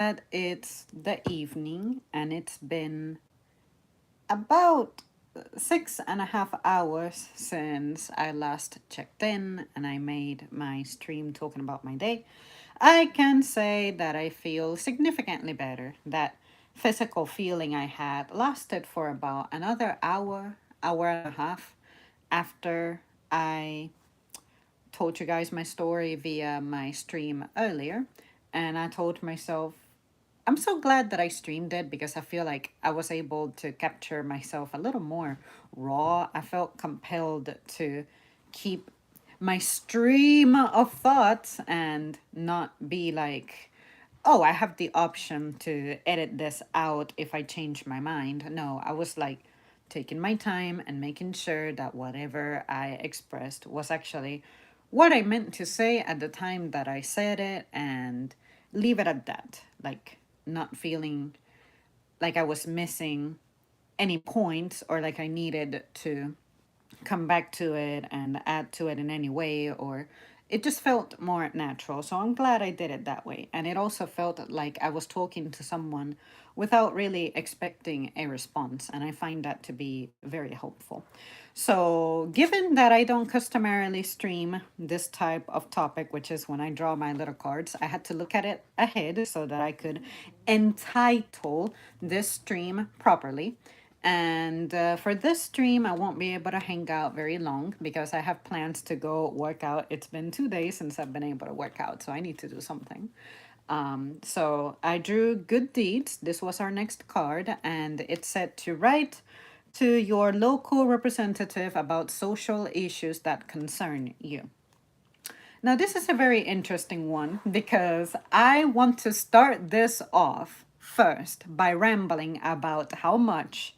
that it's the evening and it's been about 6.5 hours since I last checked in and I made my stream talking about my day. I can say that I feel significantly better. That physical feeling I had lasted for about another hour, hour and a half after I told you guys my story via my stream earlier. And I told myself, I'm so glad that I streamed it because I feel like I was able to capture myself a little more raw. I felt compelled to keep my stream of thoughts and not be like, oh, I have the option to edit this out if I change my mind. No, I was like taking my time and making sure that whatever I expressed was actually what I meant to say at the time that I said it and leave it at that. Like, not feeling like I was missing any points or like I needed to come back to it and add to it in any way, or it just felt more natural. So I'm glad I did it that way. And it also felt like I was talking to someone without really expecting a response. And I find that to be very helpful. So, given that I don't customarily stream this type of topic, which is when I draw my little cards, I had to look at it ahead so that I could entitle this stream properly. And for this stream, I won't be able to hang out very long because I have plans to go work out. It's been 2 days since I've been able to work out, so I need to do something. So I drew good deeds. This was our next card, and it said to write to your local representative about social issues that concern you. Now, this is a very interesting one because I want to start this off first by rambling about how much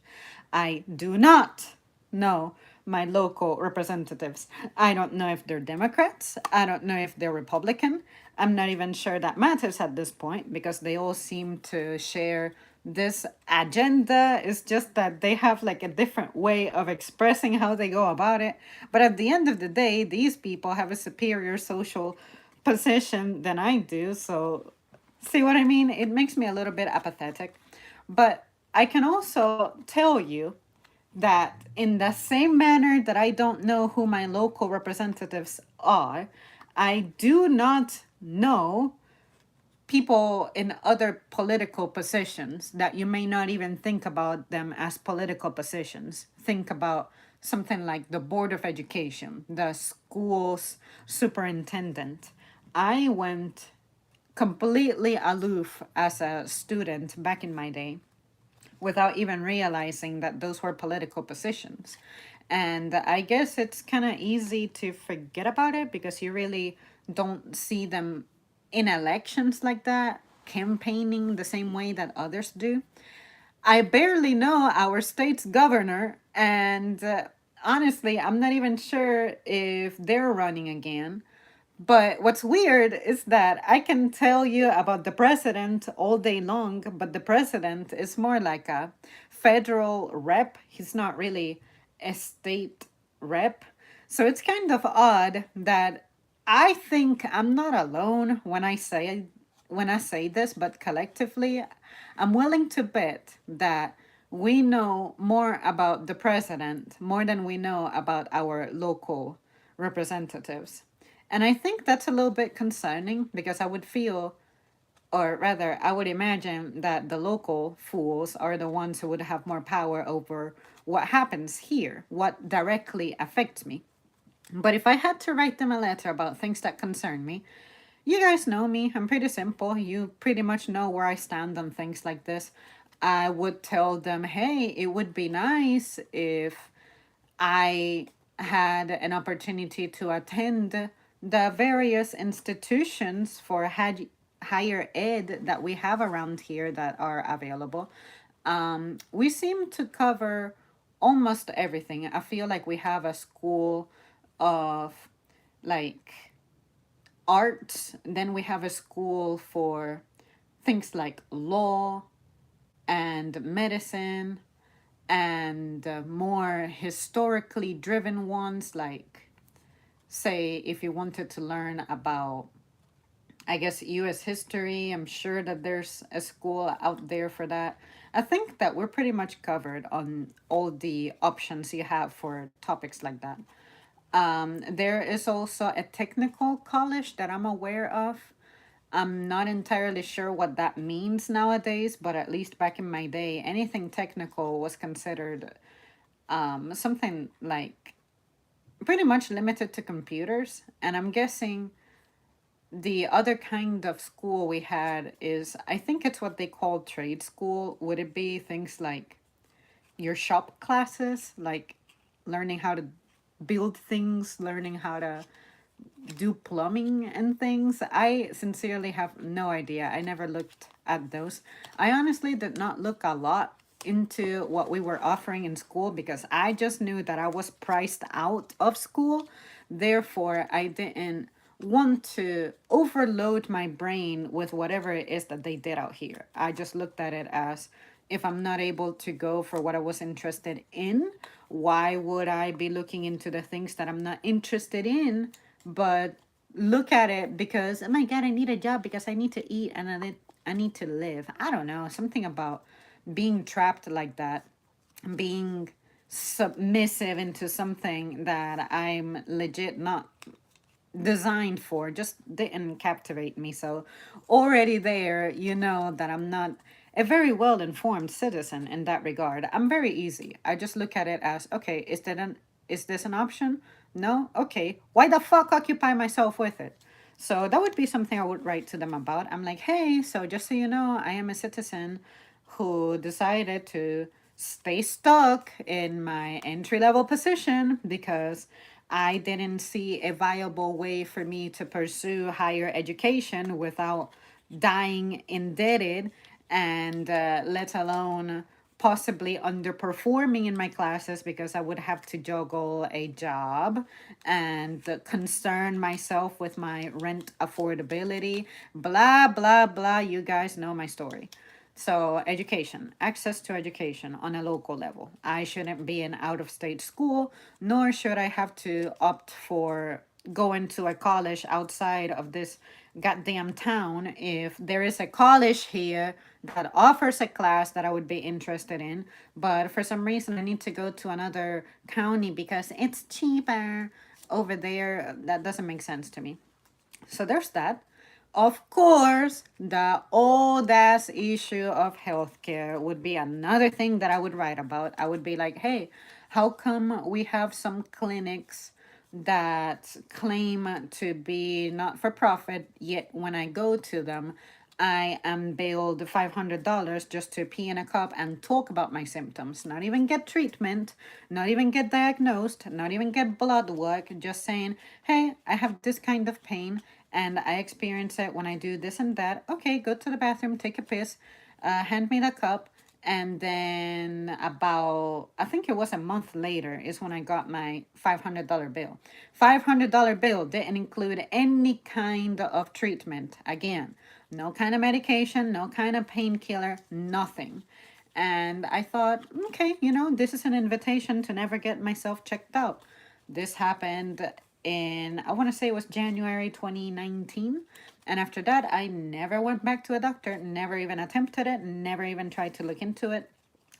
I do not know my local representatives. I don't know if they're Democrats. I don't know if they're Republican. I'm not even sure that matters at this point because they all seem to share this agenda. It's just that they have like a different way of expressing how they go about it. But at the end of the day, these people have a superior social position than I do. So, see what I mean? It makes me a little bit apathetic. But I can also tell you that in the same manner that I don't know who my local representatives are, I do not know people in other political positions that you may not even think about them as political positions. Think about something like the Board of Education, the school's superintendent. I went completely aloof as a student back in my day without even realizing that those were political positions. And I guess it's kind of easy to forget about it because you really don't see them in elections like that, campaigning the same way that others do. I barely know our state's governor, and honestly, I'm not even sure if they're running again. But what's weird is that I can tell you about the president all day long, but the president is more like a federal rep. He's not really a state rep. So it's kind of odd that I think I'm not alone when I say this, but collectively, I'm willing to bet that we know more about the president more than we know about our local representatives. And I think that's a little bit concerning because I would feel, or rather, I would imagine that the local fools are the ones who would have more power over what happens here, what directly affects me. But if I had to write them a letter about things that concern me, you guys know me. I'm pretty simple. You pretty much know where I stand on things like this. I would tell them, hey, it would be nice if I had an opportunity to attend the various institutions for higher ed that we have around here that are available. We seem to cover almost everything. I feel like we have a school of like art, then we have a school for things like law and medicine and more historically driven ones like say if you wanted to learn about I guess US history. I'm sure that there's a school out there for that. I think that we're pretty much covered on all the options you have for topics like that. There is also a technical college that I'm aware of. I'm not entirely sure what that means nowadays, but at least back in my day, anything technical was considered something like pretty much limited to computers. And I'm guessing the other kind of school we had is, I think it's what they call trade school. Would it be things like your shop classes, like learning how to build things, learning how to do plumbing and things? I sincerely have no idea. I never looked at those. I honestly did not look a lot into what we were offering in school because I just knew that I was priced out of school. Therefore, I didn't want to overload my brain with whatever it is that they did out here. I just looked at it as, if I'm not able to go for what I was interested in, why would I be looking into the things that I'm not interested in? But look at it because, oh my God, I need a job because I need to eat and I need to live. I don't know, something about being trapped like that, being submissive into something that I'm legit not designed for, just didn't captivate me. So already there, you know that I'm not a very well informed citizen in that regard. I'm very easy. I just look at it as, okay, is this an option? No? Okay. Why the fuck occupy myself with it? So that would be something I would write to them about. I'm like, hey, so just so you know, I am a citizen who decided to stay stuck in my entry level position because I didn't see a viable way for me to pursue higher education without dying indebted, and let alone possibly underperforming in my classes because I would have to juggle a job and concern myself with my rent affordability. Blah, blah, blah. You guys know my story. So, education, access to education on a local level. I shouldn't be in out of state school, nor should I have to opt for going to a college outside of this goddamn town if there is a college here that offers a class that I would be interested in, but for some reason I need to go to another county because it's cheaper over there. That doesn't make sense to me. So there's that. Of course, the old ass issue of healthcare would be another thing that I would write about. I would be like, hey, how come we have some clinics that claim to be not for profit, yet when I go to them, I am billed $500 just to pee in a cup and talk about my symptoms, not even get treatment, not even get diagnosed, not even get blood work, just saying, hey, I have this kind of pain and I experience it when I do this and that. Okay, go to the bathroom, take a piss, hand me the cup. And then about, I think it was a month later, is when I got my $500 bill. $500 bill didn't include any kind of treatment. Again, no kind of medication, no kind of painkiller, nothing. And I thought, okay, this is an invitation to never get myself checked out. This happened in, I want to say it was January 2019. And after that, I never went back to a doctor, never even attempted it, never even tried to look into it.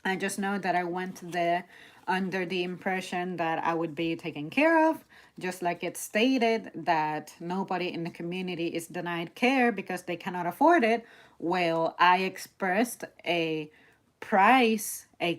I just know that I went there under the impression that I would be taken care of, just like it stated that nobody in the community is denied care because they cannot afford it. Well, I expressed a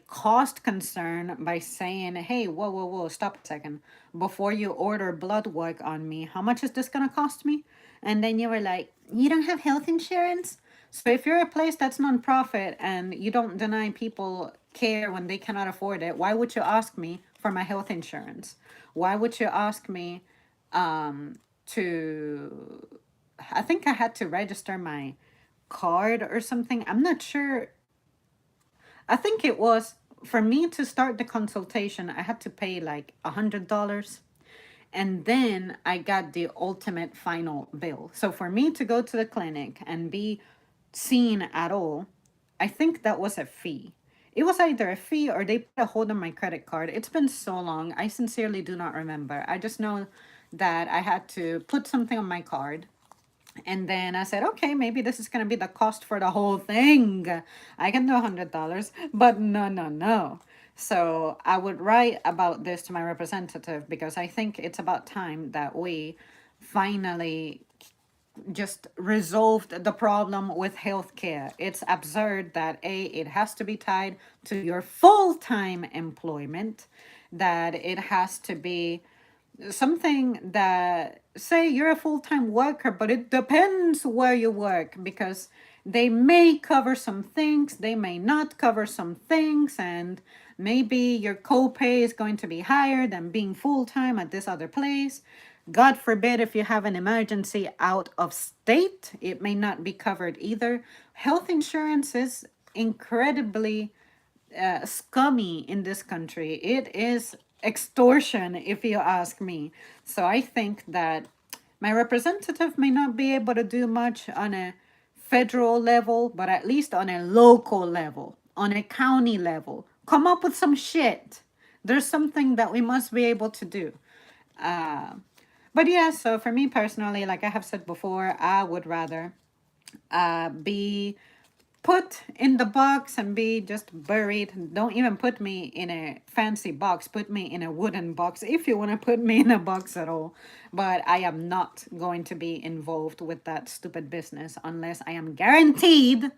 cost concern by saying, hey, whoa, whoa, whoa, stop a second. Before you order blood work on me, how much is this going to cost me? And then you were like, you don't have health insurance? So if you're a place that's nonprofit and you don't deny people care when they cannot afford it, why would you ask me for my health insurance? Why would you ask me to, I think I had to register my card or something. I'm not sure. I think it was, for me to start the consultation, I had to pay like $100. And then I got the ultimate final bill. So for me to go to the clinic and be seen at all, I think that was a fee. It was either a fee or they put a hold on my credit card. It's been so long. I sincerely do not remember. I just know that I had to put something on my card And then I said, okay, maybe this is going to be the cost for the whole thing. I can do $100, but no, no, no. So I would write about this to my representative because I think it's about time that we finally just resolved the problem with healthcare. It's absurd that it has to be tied to your full-time employment, that it has to be something that, say you're a full-time worker, but it depends where you work, because they may cover some things, they may not cover some things, and maybe your copay is going to be higher than being full-time at this other place. God forbid, if you have an emergency out of state, it may not be covered either. Health insurance is incredibly scummy in this country. It is extortion, if you ask me. So I think that my representative may not be able to do much on a federal level, but at least on a local level, on a county level, come up with some shit. There's something that we must be able to do. Uh, but yeah, so for me personally, like I have said before, I would rather be put in the box and be just buried. Don't even put me in a fancy box. Put me in a wooden box if you want to put me in a box at all. But I am not going to be involved with that stupid business unless I am guaranteed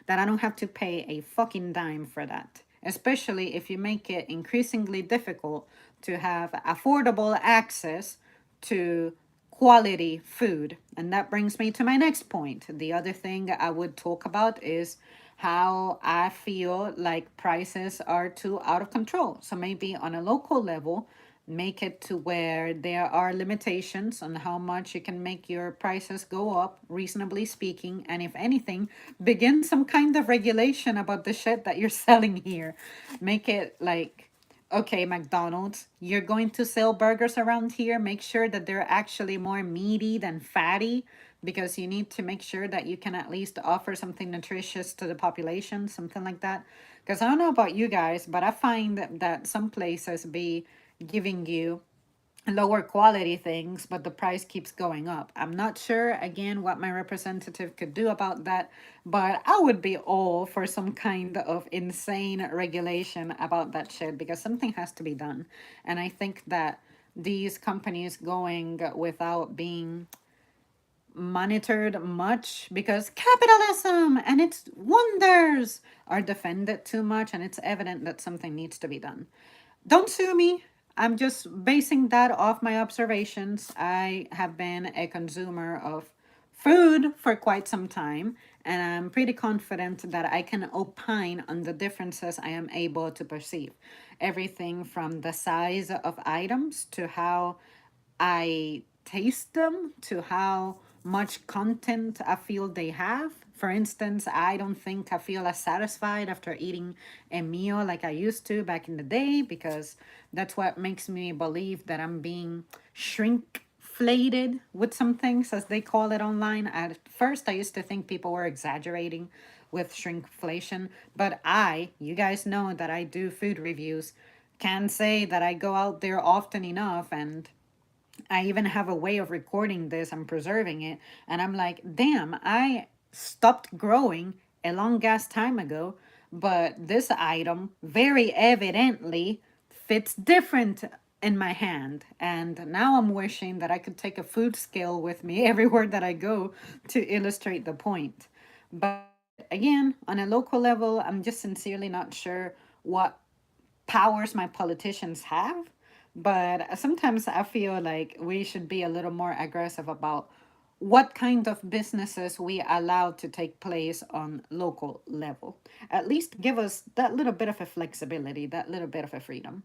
that I don't have to pay a fucking dime for that. Especially if you make it increasingly difficult to have affordable access to quality food. And that brings me to my next point. The other thing I would talk about is how I feel like prices are too out of control. So maybe on a local level, make it to where there are limitations on how much you can make your prices go up, reasonably speaking. And if anything, begin some kind of regulation about the shit that you're selling here. Make it like, okay, McDonald's, you're going to sell burgers around here. Make sure that they're actually more meaty than fatty, because you need to make sure that you can at least offer something nutritious to the population, something like that. Because I don't know about you guys, but I find that some places be giving you lower quality things, but the price keeps going up. I'm not sure, again, what my representative could do about that, but I would be all for some kind of insane regulation about that shit, because something has to be done. And I think that these companies going without being monitored much, because capitalism and its wonders are defended too much, and it's evident that something needs to be done. Don't sue me. I'm just basing that off my observations. I have been a consumer of food for quite some time, and I'm pretty confident that I can opine on the differences I am able to perceive. Everything from the size of items to how I taste them to how much content I feel they have. For instance, I don't think I feel as satisfied after eating a meal like I used to back in the day, because that's what makes me believe that I'm being shrinkflated with some things, as they call it online. At first, I used to think people were exaggerating with shrinkflation, but you guys know that I do food reviews, can say that I go out there often enough, and I even have a way of recording this and preserving it. And I'm like, damn, I stopped growing a long ass time ago, but this item very evidently fits different in my hand. And now I'm wishing that I could take a food scale with me everywhere that I go to illustrate the point. But again, on a local level, I'm just sincerely not sure what powers my politicians have. But sometimes I feel like we should be a little more aggressive about what kind of businesses we allow to take place on local level. At least give us that little bit of a flexibility, that little bit of a freedom.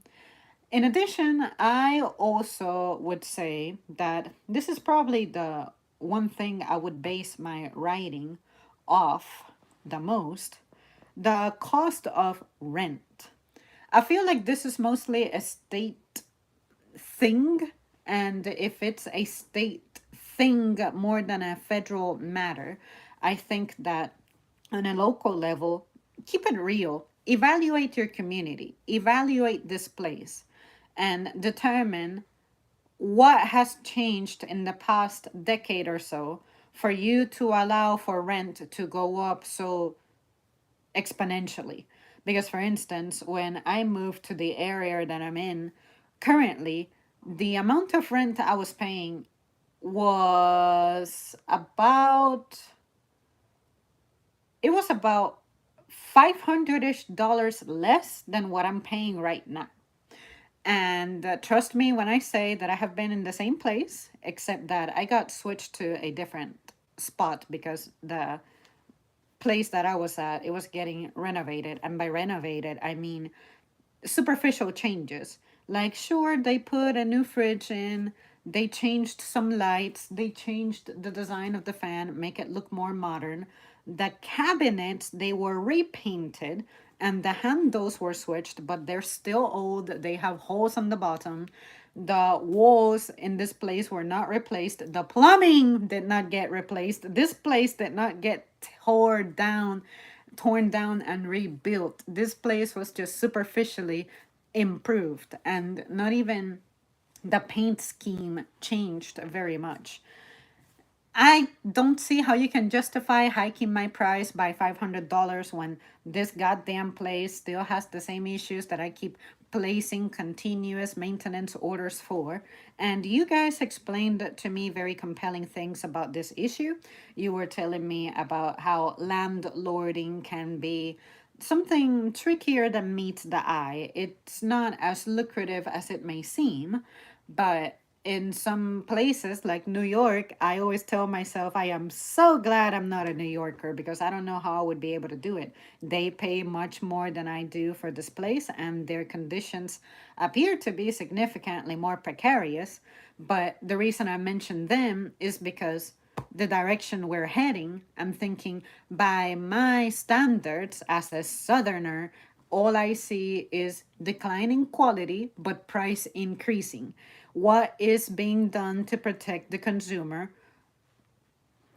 In addition, I also would say that this is probably the one thing I would base my writing off the most: the cost of rent. I feel like this is mostly a state thing, and if it's a state thing more than a federal matter, I think that on a local level, keep it real. Evaluate your community, evaluate this place, and determine what has changed in the past decade or so for you to allow for rent to go up so exponentially. Because, for instance, when I moved to the area that I'm in currently, the amount of rent I was paying was about it was about 500-ish dollars less than what I'm paying right now. And trust me when I say that I have been in the same place, except that I got switched to a different spot because the place that I was at, it was getting renovated. And by renovated, I mean superficial changes. Like, sure, they put a new fridge in, they changed some lights, they changed the design of the fan, make it look more modern. The cabinets, they were repainted and the handles were switched, but they're still old. They have holes on the bottom. The walls in this place were not replaced. The plumbing did not get replaced. This place did not get torn down and rebuilt. This place was just superficially improved, and not even the paint scheme changed very much. I don't see how you can justify hiking my price by $500 when this goddamn place still has the same issues that I keep placing continuous maintenance orders for. And you guys explained to me very compelling things about this issue. You were telling me about how landlording can be something trickier than meets the eye. It's not as lucrative as it may seem, but in some places like New York, I always tell myself I am so glad I'm not a New Yorker because I don't know how I would be able to do it. They pay much more than I do for this place, and their conditions appear to be significantly more precarious. But the reason I mention them is because the direction we're heading, I'm thinking by my standards as a Southerner, all I see is declining quality but price increasing. What is being done to protect the consumer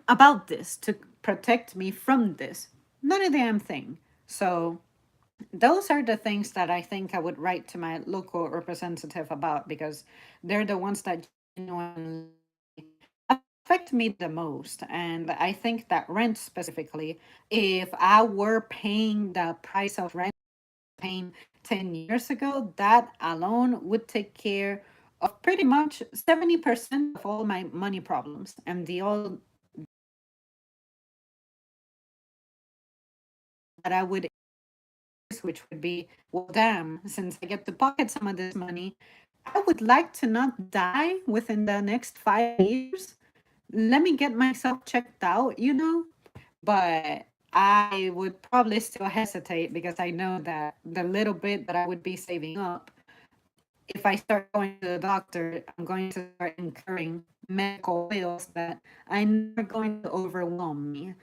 about this, to protect me from this? None of the damn thing. So those are the things that I think I would write to my local representative about because they're the ones that genuinely affect me the most. And I think that rent specifically, if I were paying the price of rent paying 10 years ago, that alone would take care of pretty much 70% of all my money problems. And the all that I would, which would be, well, damn, since I get to pocket some of this money, I would like to not die within the next 5 years. Let me get myself checked out, but I would probably still hesitate because I know that the little bit that I would be saving up, if I start going to the doctor, I'm going to start incurring medical bills that I know are going to overwhelm me.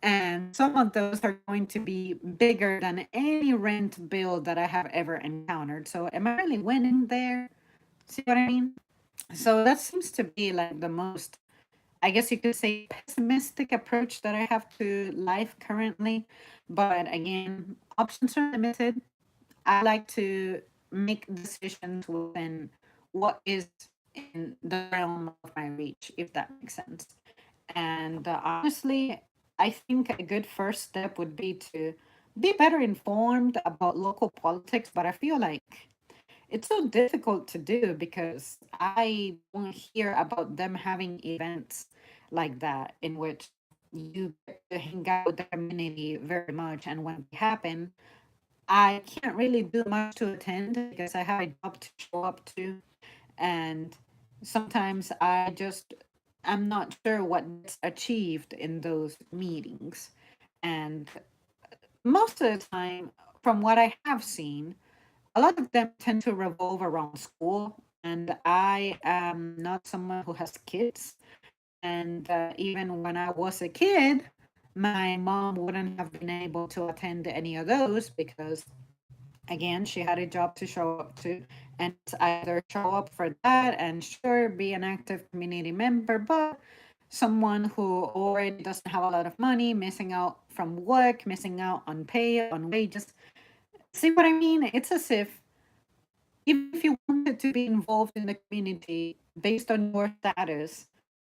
And some of those are going to be bigger than any rent bill that I have ever encountered. So, am I really winning there? See what I mean? So, that seems to be like the most, I guess you could say, pessimistic approach that I have to life currently. But again, options are limited. I like to make decisions within what is in the realm of my reach, if that makes sense. And honestly, I think a good first step would be to be better informed about local politics, but I feel like it's so difficult to do because I don't hear about them having events like that in which you get to hang out with the community very much. And when they happen, I can't really do much to attend because I have a job to show up to, and sometimes I'm not sure what gets achieved in those meetings. And most of the time, from what I have seen, a lot of them tend to revolve around school. And I am not someone who has kids. And even when I was a kid, my mom wouldn't have been able to attend any of those because again, she had a job to show up to, and it's either show up for that and sure be an active community member, but someone who already doesn't have a lot of money, missing out from work, missing out on pay, on wages. See what I mean? It's as if even if you wanted to be involved in the community based on your status,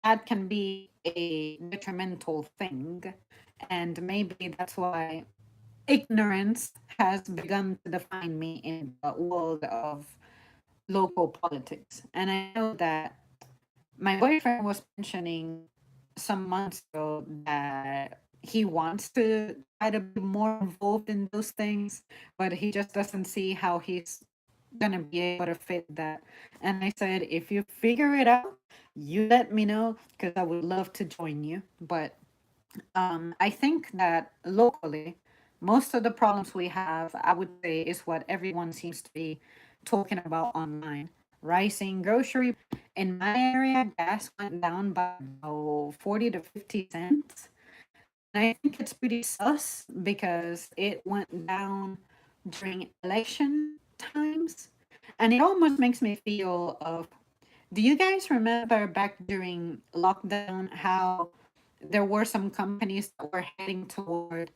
that can be a detrimental thing. And maybe that's why ignorance has begun to define me in the world of local politics. And I know that my boyfriend was mentioning some months ago that he wants to try to be more involved in those things, but he just doesn't see how he's gonna be able to fit that. And I said, if you figure it out, you let me know because I would love to join you. But I think that locally, most of the problems we have, I would say, is what everyone seems to be talking about online. Rising grocery in my area, gas went down by about 40 to 50 cents. And I think it's pretty sus because it went down during election times. And it almost makes me feel of, do you guys remember back during lockdown how there were some companies that were heading toward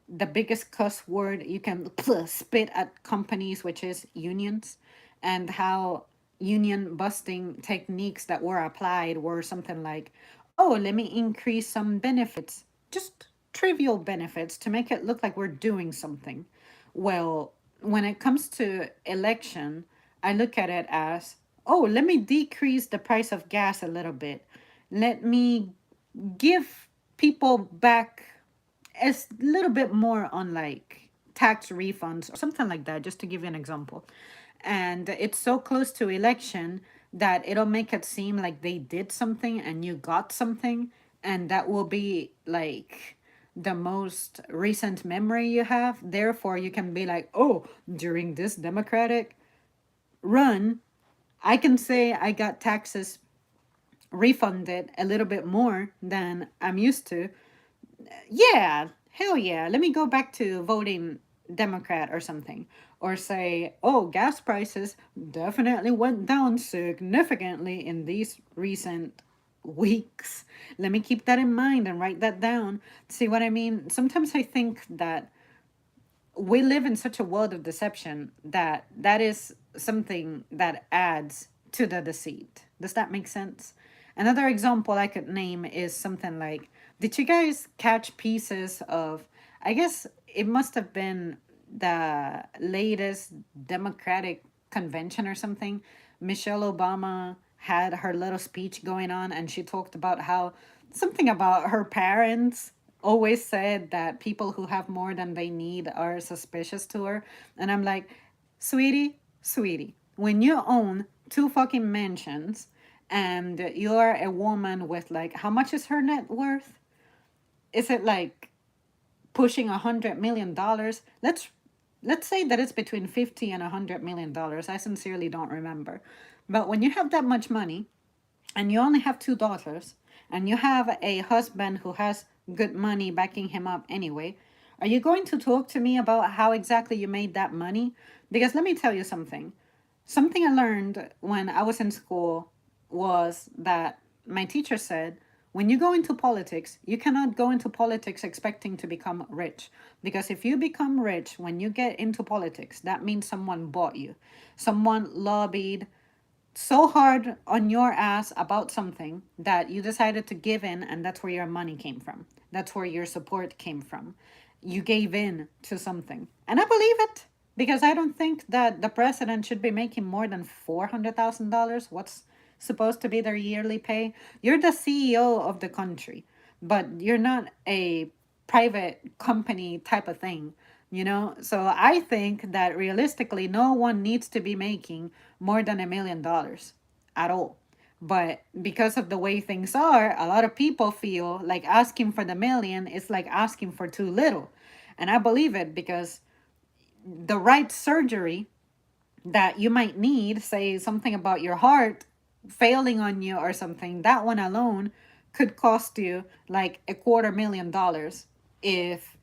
the biggest cuss word you can spit at companies, which is unions, and how union busting techniques that were applied were something like, oh, let me increase some benefits, just trivial benefits to make it look like we're doing something. Well, when it comes to election, I look at it as, oh, let me decrease the price of gas a little bit. Let me give people back a little bit more on like tax refunds or something like that, just to give you an example. And it's so close to election that it'll make it seem like they did something and you got something, and that will be like the most recent memory you have. Therefore, you can be like, oh, during this Democratic run, I can say I got taxes refunded a little bit more than I'm used to. Yeah, hell yeah. Let me go back to voting Democrat or something. Or say, oh, gas prices definitely went down significantly in these recent weeks. Let me keep that in mind and write that down. See what I mean? Sometimes I think that we live in such a world of deception that that is something that adds to the deceit. Does that make sense? Another example I could name is something like, did you guys catch pieces of, I guess it must have been the latest Democratic convention or something? Michelle Obama had her little speech going on and she talked about how something about her parents always said that people who have more than they need are suspicious to her. And I'm like, sweetie, when you own two fucking mansions and you're a woman with like, how much is her net worth? Is it like pushing $100 million? Let's say that it's between 50 and $100 million. I sincerely don't remember. But when you have that much money and you only have two daughters and you have a husband who has good money backing him up anyway, are you going to talk to me about how exactly you made that money? Because let me tell you something. Something I learned when I was in school was that my teacher said, when you go into politics, you cannot go into politics expecting to become rich. Because if you become rich when you get into politics, that means someone bought you. Someone lobbied so hard on your ass about something that you decided to give in, and that's where your money came from. That's where your support came from. You gave in to something. And I believe it because I don't think that the president should be making more than $400,000. What's supposed to be their yearly pay? You're the CEO of the country, but you're not a private company type of thing, you know? So I think that realistically, no one needs to be making more than $1 million at all. But because of the way things are, a lot of people feel like asking for the million is like asking for too little. And I believe it because the right surgery that you might need, say something about your heart failing on you or something, that one alone could cost you like $250,000 if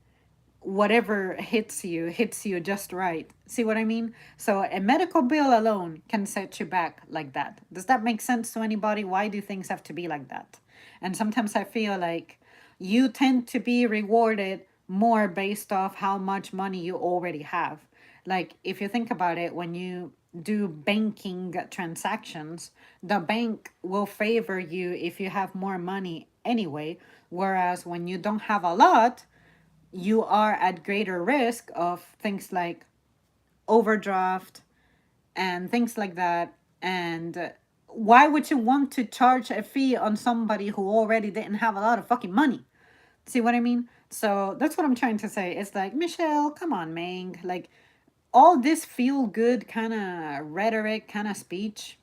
whatever hits you just right. See what I mean? So a medical bill alone can set you back like that. Does that make sense to anybody? Why do things have to be like that? And sometimes I feel like you tend to be rewarded more based off how much money you already have. Like if you think about it, when you do banking transactions, the bank will favor you if you have more money anyway. Whereas when you don't have a lot, you are at greater risk of things like overdraft and things like that. And why would you want to charge a fee on somebody who already didn't have a lot of fucking money? See what I mean? So that's what I'm trying to say. It's like, Michelle, come on, Ming. Like, all this feel good kind of rhetoric, kind of speech,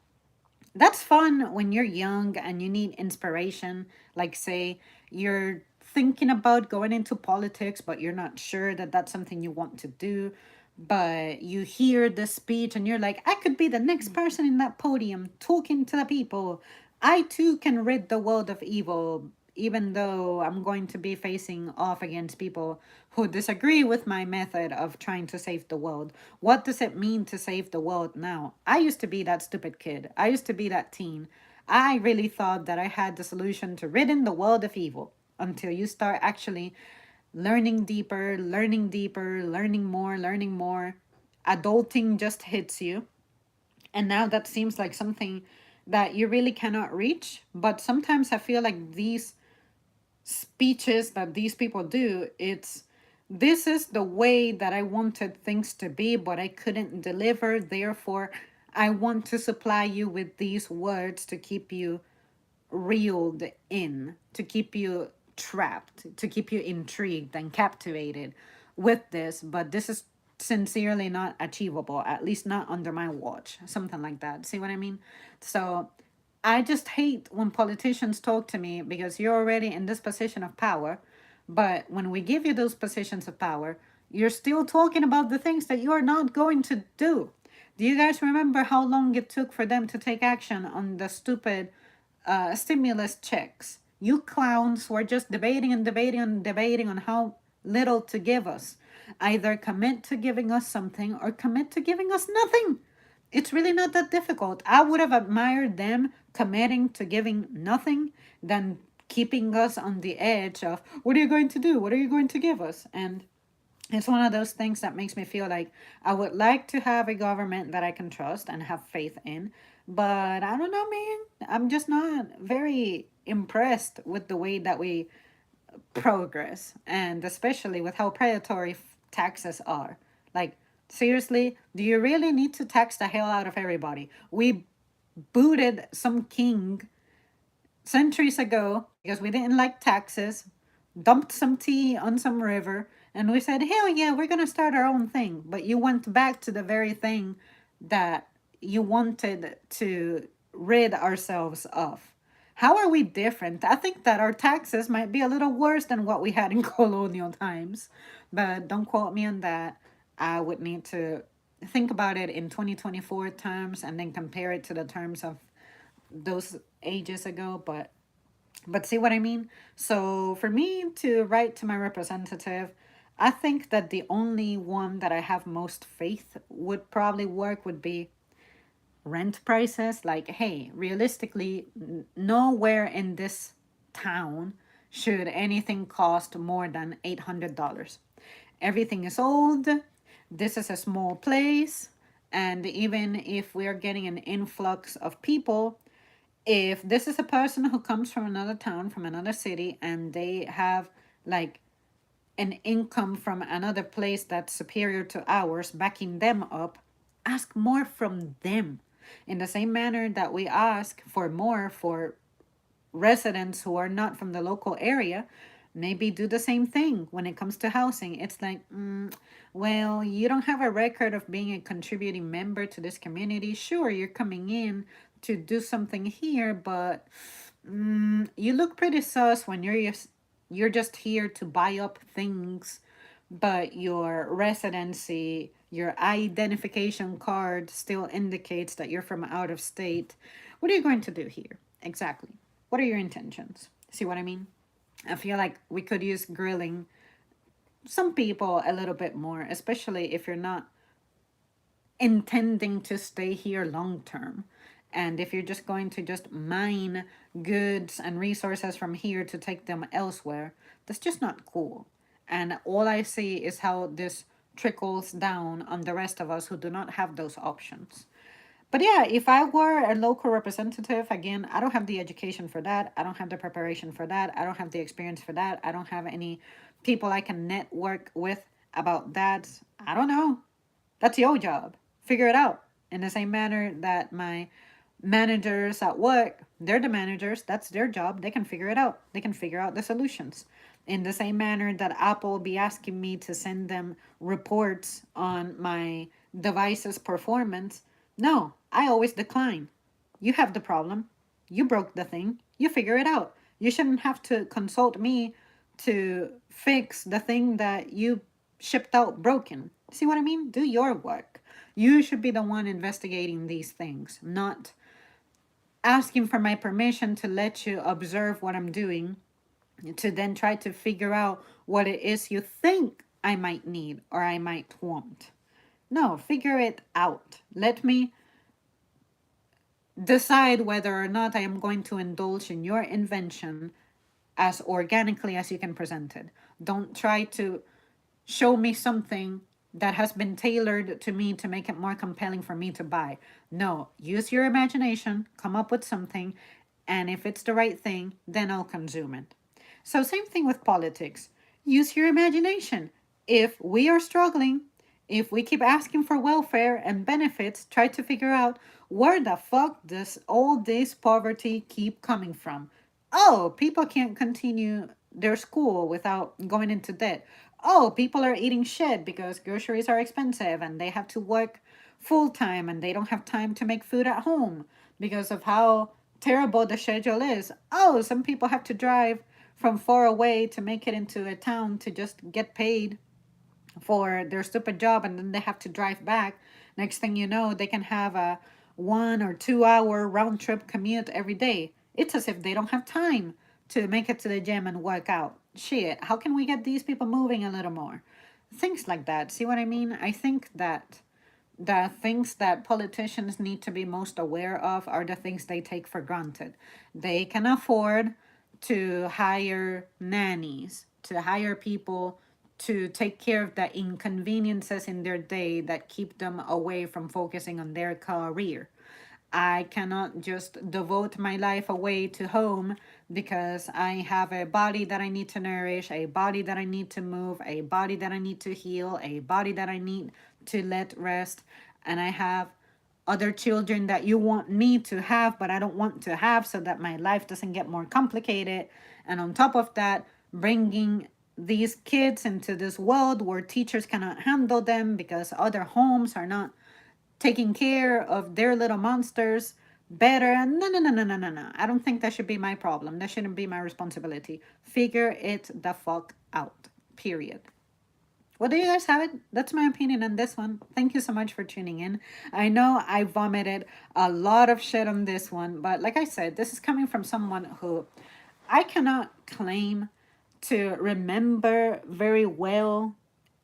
that's fun when you're young and you need inspiration. Like, say, you're thinking about going into politics, but you're not sure that that's something you want to do. But you hear the speech and you're like, I could be the next person in that podium talking to the people. I too can rid the world of evil, even though I'm going to be facing off against people who disagree with my method of trying to save the world. What does it mean to save the world now? I used to be that stupid kid. I used to be that teen. I really thought that I had the solution to ridding the world of evil until you start actually learning deeper, learning more. Adulting just hits you. And now that seems like something that you really cannot reach. But sometimes I feel like these speeches that these people do, it's this is the way that I wanted things to be, but I couldn't deliver. Therefore, I want to supply you with these words to keep you reeled in, to keep you trapped, to keep you intrigued and captivated with this. But this is sincerely not achievable, at least not under my watch, something like that. See what I mean? So I just hate when politicians talk to me because you're already in this position of power. But when we give you those positions of power, you're still talking about the things that you are not going to do. Do you guys remember how long it took for them to take action on the stupid stimulus checks? You clowns were just debating and debating and debating on how little to give us. Either commit to giving us something or commit to giving us nothing. It's really not that difficult. I would have admired them committing to giving nothing than keeping us on the edge of what are you going to do? What are you going to give us? And it's one of those things that makes me feel like I would like to have a government that I can trust and have faith in. But I don't know, man. I'm just not very impressed with the way that we progress, and especially with how predatory taxes are. Like, seriously, do you really need to tax the hell out of everybody? We booted some king centuries ago because we didn't like taxes, dumped some tea on some river, and we said, hell yeah, we're going to start our own thing. But you went back to the very thing that you wanted to rid ourselves of. How are we different? I think that our taxes might be a little worse than what we had in colonial times, but don't quote me on that. I would need to think about it in 2024 terms and then compare it to the terms of those ages ago. But see what I mean? So for me to write to my representative, I think that the only one that I have most faith would probably work would be rent prices. Like, hey, realistically, nowhere in this town should anything cost more than $800. Everything is old. This is a small place. And even if we are getting an influx of people, if this is a person who comes from another town, from another city, and they have like an income from another place that's superior to ours, backing them up, ask more from them. In the same manner that we ask for more for residents who are not from the local area, maybe do the same thing when it comes to housing. It's like, well, you don't have a record of being a contributing member to this community. Sure, you're coming in to do something here, but you look pretty sus when you're just here to buy up things, but your residency, your identification card still indicates that you're from out of state. What are you going to do here? Exactly. What are your intentions? See what I mean? I feel like we could use grilling some people a little bit more, especially if you're not intending to stay here long term. And if you're just going to just mine goods and resources from here to take them elsewhere, that's just not cool. And all I see is how this trickles down on the rest of us who do not have those options. But yeah, if I were a local representative, again, I don't have the education for that. I don't have the preparation for that. I don't have the experience for that. I don't have any people I can network with about that. I don't know. That's your job. Figure it out. In the same manner that my managers at work, they're the managers, that's their job. They can figure it out. They can figure out the solutions. In the same manner that Apple will be asking me to send them reports on my device's performance, no, I always decline. You have the problem. You broke the thing. You figure it out. You shouldn't have to consult me to fix the thing that you shipped out broken. See what I mean? Do your work. You should be the one investigating these things, not asking for my permission to let you observe what I'm doing, to then try to figure out what it is you think I might need or I might want. No, figure it out. Let me decide whether or not I am going to indulge in your invention as organically as you can present it. Don't try to show me something that has been tailored to me to make it more compelling for me to buy. No, use your imagination, come up with something, and if it's the right thing, then I'll consume it. So, same thing with politics. Use your imagination. If we are struggling, if we keep asking for welfare and benefits, try to figure out where the fuck does all this poverty keep coming from? Oh, people can't continue their school without going into debt. Oh, people are eating shit because groceries are expensive and they have to work full time and they don't have time to make food at home because of how terrible the schedule is. Oh, some people have to drive from far away to make it into a town to just get paid for their stupid job and then they have to drive back. Next thing you know, they can have a 1 or 2 hour round trip commute every day. It's as if they don't have time to make it to the gym and work out. Shit, how can we get these people moving a little more? Things like that. See what I mean? I think that the things that politicians need to be most aware of are the things they take for granted. They can afford to hire nannies, to hire people to take care of the inconveniences in their day that keep them away from focusing on their career. I cannot just devote my life away to home because I have a body that I need to nourish, a body that I need to move, a body that I need to heal, a body that I need to let rest, and I have other children that you want me to have, but I don't want to have so that my life doesn't get more complicated. And on top of that, bringing these kids into this world where teachers cannot handle them because other homes are not taking care of their little monsters better. No, no, no, no, no, no, no. I don't think that should be my problem. That shouldn't be my responsibility. Figure it the fuck out. Period. Well, there you guys have it. That's my opinion on this one. Thank you so much for tuning in. I know I vomited a lot of shit on this one, but like I said, this is coming from someone who I cannot claim to remember very well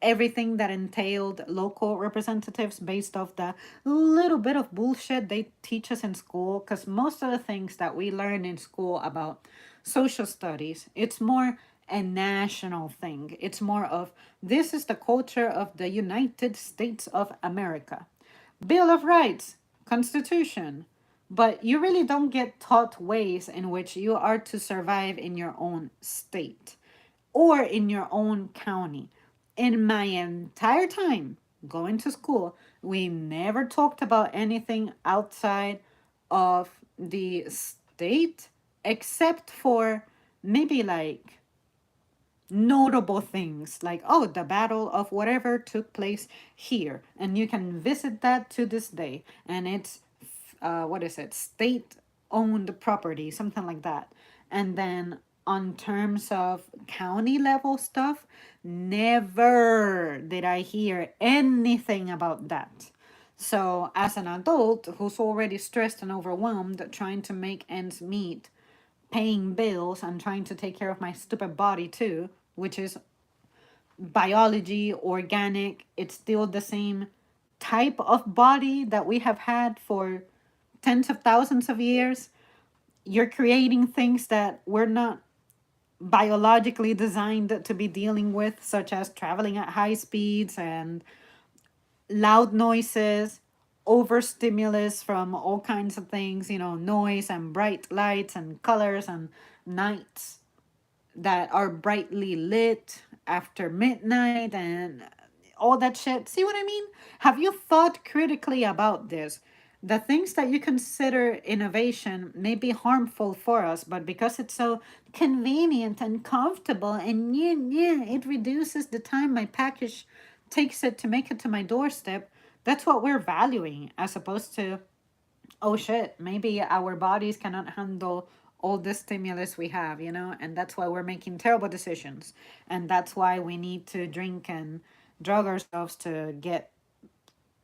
everything that entailed local representatives based off the little bit of bullshit they teach us in school, because most of the things that we learn in school about social studies, it's more a national thing. It's more of this is the culture of the United States of America. Bill of Rights, Constitution. But you really don't get taught ways in which you are to survive in your own state or in your own county. In my entire time going to school, we never talked about anything outside of the state except for maybe like notable things like, oh, the battle of whatever took place here, and you can visit that to this day, and it's what is it, state owned property, something like that. And then on terms of county level stuff, never did I hear anything about that. So as an adult who's already stressed and overwhelmed trying to make ends meet, paying bills and trying to take care of my stupid body too, which is biology, organic, it's still the same type of body that we have had for tens of thousands of years. You're creating things that we're not biologically designed to be dealing with, such as traveling at high speeds and loud noises. overstimulus from all kinds of things, noise and bright lights and colors and nights that are brightly lit after midnight and all that shit. See what I mean? Have you thought critically about this? The things that you consider innovation may be harmful for us, but because it's so convenient and comfortable and yeah, yeah, it reduces the time my package takes it to make it to my doorstep, that's what we're valuing as opposed to, oh shit, maybe our bodies cannot handle all the stimulus we have, and that's why we're making terrible decisions. And that's why we need to drink and drug ourselves to get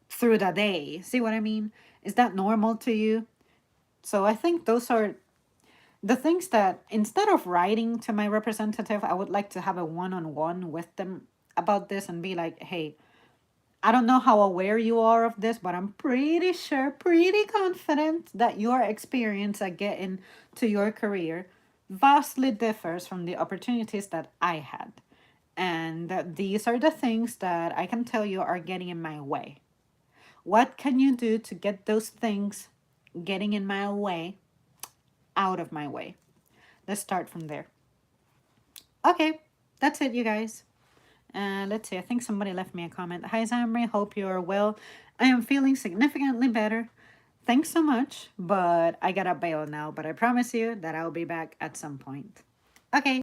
through the day. See what I mean? Is that normal to you? So I think those are the things that instead of writing to my representative, I would like to have a one on one with them about this and be like, hey, I don't know how aware you are of this, but I'm pretty sure, pretty confident that your experience at getting to your career vastly differs from the opportunities that I had. And that these are the things that I can tell you are getting in my way. What can you do to get those things getting in my way out of my way? Let's start from there. Okay, that's it, you guys. Let's see, I think somebody left me a comment. Hi, Zamri, hope you're well. I am feeling significantly better. Thanks so much, but I gotta bail now. But I promise you that I'll be back at some point. Okay.